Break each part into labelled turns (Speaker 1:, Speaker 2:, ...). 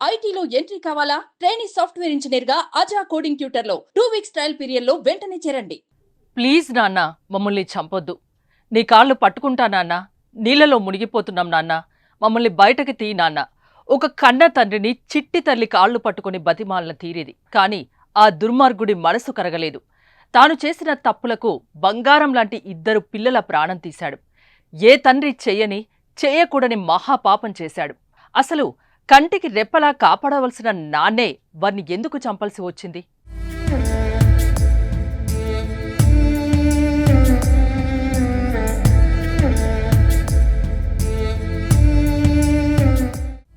Speaker 1: ఐటీలో ఎంట్రీ కావాలా? Trainee software engineer గా అజా కోడింగ్ ట్యూటర్ లో 2 వీక్స్ ట్రయల్ పీరియడ్ లో వెంటనే చేరండి.
Speaker 2: ప్లీజ్ నాన్న, మమ్మల్ని చంపొద్దు. నీ కాళ్ళు పట్టుకుంటా నాన్న. నీళ్లలో మునిగిపోతున్నాం నాన్న. మమ్మల్ని బయటకి తీ నాన్న. ఒక కన్న తండ్రిని చిట్టి తల్లి కాళ్ళు పట్టుకుని బతిమాలిన తీరిది. కాని ఆ దుర్మార్గుడి మనసు కరగలేదు. తాను చేసిన తప్పులకు బంగారం లాంటి 2 పిల్లల ప్రాణం తీశాడు. ఏ తండ్రి చెయ్యని, చేయకూడని మహాపాపం చేశాడు. అసలు కంటికి రెప్పలా కాపాడవలసిన నాన్నే వారిని ఎందుకు చంపాల్సి వచ్చింది?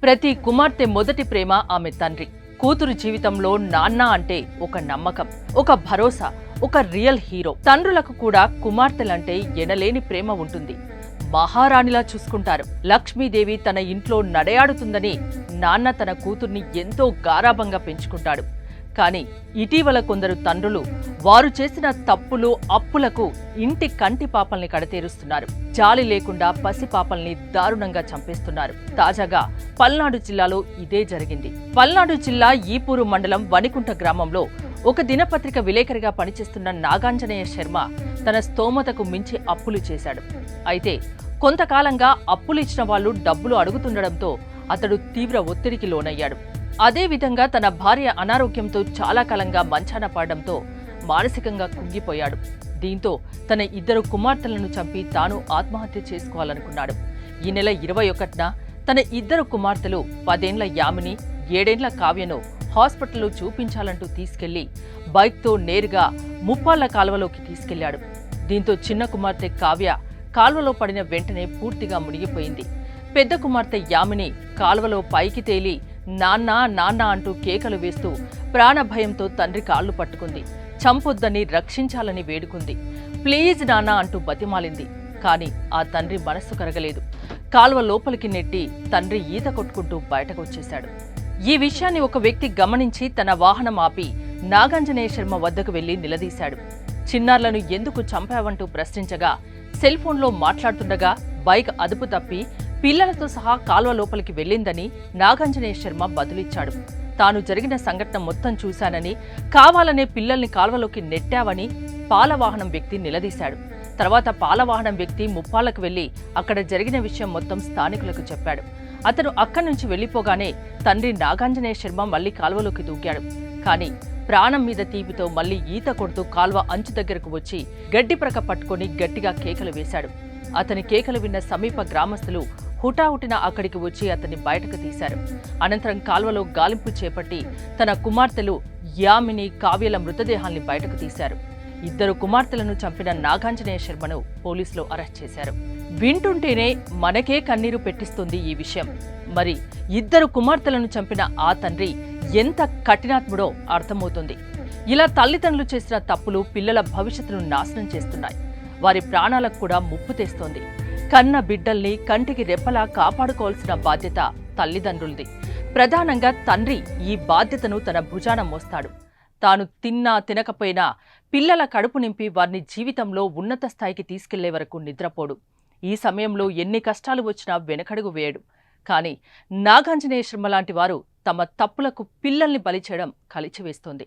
Speaker 2: ప్రతి కుమార్తె మొదటి ప్రేమ ఆమె తండ్రి. కూతురు జీవితంలో నాన్న అంటే ఒక నమ్మకం, ఒక భరోసా, ఒక రియల్ హీరో. తండ్రులకు కూడా కుమార్తెలంటే ఎనలేని ప్రేమ ఉంటుంది. మహారాణిలా చూసుకుంటారు. లక్ష్మీదేవి తన ఇంట్లో నడయాడుతుందని నాన్న తన కూతుర్ని ఎంతో గారాబంగా పెంచుకుంటాడు. కాని ఇటీవల కొందరు తండ్రులు వారు చేసిన తప్పులు, అప్పులకు ఇంటి కంటి పాపల్ని కడతేరుస్తున్నారు. జాలి లేకుండా పసిపాపల్ని దారుణంగా చంపేస్తున్నారు. తాజాగా పల్నాడు జిల్లాలో ఇదే జరిగింది. పల్నాడు జిల్లా ఈపూరు మండలం వనికుంట గ్రామంలో ఒక దినపత్రిక విలేకరిగా పనిచేస్తున్న నాగాంజనేయ శర్మ తన స్తోమతకు మించి అప్పులు చేశాడు. అయితే కొంతకాలంగా అప్పులు ఇచ్చిన వాళ్లు డబ్బులు అడుగుతుండడంతో అతడు తీవ్ర ఒత్తిడికి లోనయ్యాడు. అదేవిధంగా తన భార్య అనారోగ్యంతో చాలా కాలంగా మంచాన పడడంతో మానసికంగా కుంగిపోయాడు. దీంతో తన 2 కుమార్తెలను చంపి తాను ఆత్మహత్య చేసుకోవాలనుకున్నాడు. ఈ నెల 21న తన 2 కుమార్తెలు 10 ఏళ్ల యామిని, 7 ఏళ్ల కావ్యను హాస్పిటల్లో చూపించాలంటూ తీసుకెళ్లి బైక్తో నేరుగా ముప్పాళ్ల కాల్వలోకి తీసుకెళ్లాడు. దీంతో చిన్న కుమార్తె కావ్య కాల్వలో పడిన వెంటనే పూర్తిగా మునిగిపోయింది. పెద్ద కుమార్తె యామిని కాల్వలో పైకి తేలి నాన్న నాన్న అంటూ కేకలు వేస్తూ ప్రాణభయంతో తండ్రి కాళ్లు పట్టుకుంది. చంపొద్దని, రక్షించాలని వేడుకుంది. ప్లీజ్ నాన్న అంటూ బతిమాలింది. కాని ఆ తండ్రి మనస్సు కరగలేదు. కాల్వ లోపలికి నెట్టి తండ్రి ఈత కొట్టుకుంటూ బయటకు వచ్చేశాడు. ఈ విషయాన్ని ఒక వ్యక్తి గమనించి తన వాహనం ఆపి నాగాంజనేయ శర్మ వద్దకు వెళ్లి నిలదీశాడు. చిన్నారులను ఎందుకు చంపావంటూ ప్రశ్నించగా సెల్ ఫోన్లో మాట్లాడుతుండగా బైక్ అదుపు తప్పి పిల్లలతో సహా కాల్వ లోపలికి వెళ్లిందని నాగాంజనేయ శర్మ బదులిచ్చాడు. తాను జరిగిన సంఘటన మొత్తం చూశానని, కావాలనే పిల్లల్ని కాల్వలోకి నెట్టావని పాలవాహనం వ్యక్తి నిలదీశాడు. తర్వాత పాలవాహనం వ్యక్తి ముప్పాళ్లకు వెళ్లి అక్కడ జరిగిన విషయం మొత్తం స్థానికులకు చెప్పాడు. అతను అక్కడి నుంచి వెళ్లిపోగానే తండ్రి నాగాంజనేయ శర్మ మళ్లీ కాల్వలోకి దూకాడు. కాని ప్రాణం మీద తీపితో మళ్లీ ఈత కొడుతూ కాల్వ అంచు దగ్గరకు వచ్చి గడ్డిప్రక పట్టుకుని గట్టిగా కేకలు వేశాడు. అతని కేకలు విన్న సమీప గ్రామస్తులు హుటాహుటిన అక్కడికి వచ్చి అతన్ని బయటకు తీశారు. అనంతరం కాల్వలో గాలింపు చేపట్టి తన కుమార్తెలు యామిని, కావ్యల మృతదేహాల్ని బయటకు తీశారు. 2 కుమార్తెలను చంపిన నాగాంజనేయ శర్మను పోలీసులు అరెస్ట్ చేశారు. వింటుంటేనే మనకే కన్నీరు పెట్టిస్తుంది ఈ విషయం. మరి 2 కుమార్తెలను చంపిన ఆ తండ్రి ఎంత కఠినాత్ముడో అర్థమవుతుంది. ఇలా తల్లిదండ్రులు చేసిన తప్పులు పిల్లల భవిష్యత్తును నాశనం చేస్తున్నాయి. వారి ప్రాణాలకు కూడా ముప్పు తెస్తోంది. కన్న బిడ్డల్ని కంటికి రెప్పలా కాపాడుకోవాల్సిన బాధ్యత తల్లిదండ్రులది. ప్రధానంగా తండ్రి ఈ బాధ్యతను తన భుజాన మోస్తాడు. తాను తిన్నా తినకపోయినా పిల్లల కడుపు నింపి వారిని జీవితంలో ఉన్నత స్థాయికి తీసుకెళ్లే వరకు నిద్రపోడు. ఈ సమయంలో ఎన్ని కష్టాలు వచ్చినా వెనకడుగు వేయడు. కాని నాగాంజనేయ శర్మ లాంటి వారు తమ తప్పులకు పిల్లల్ని బలి చేయడం కలిచివేస్తోంది.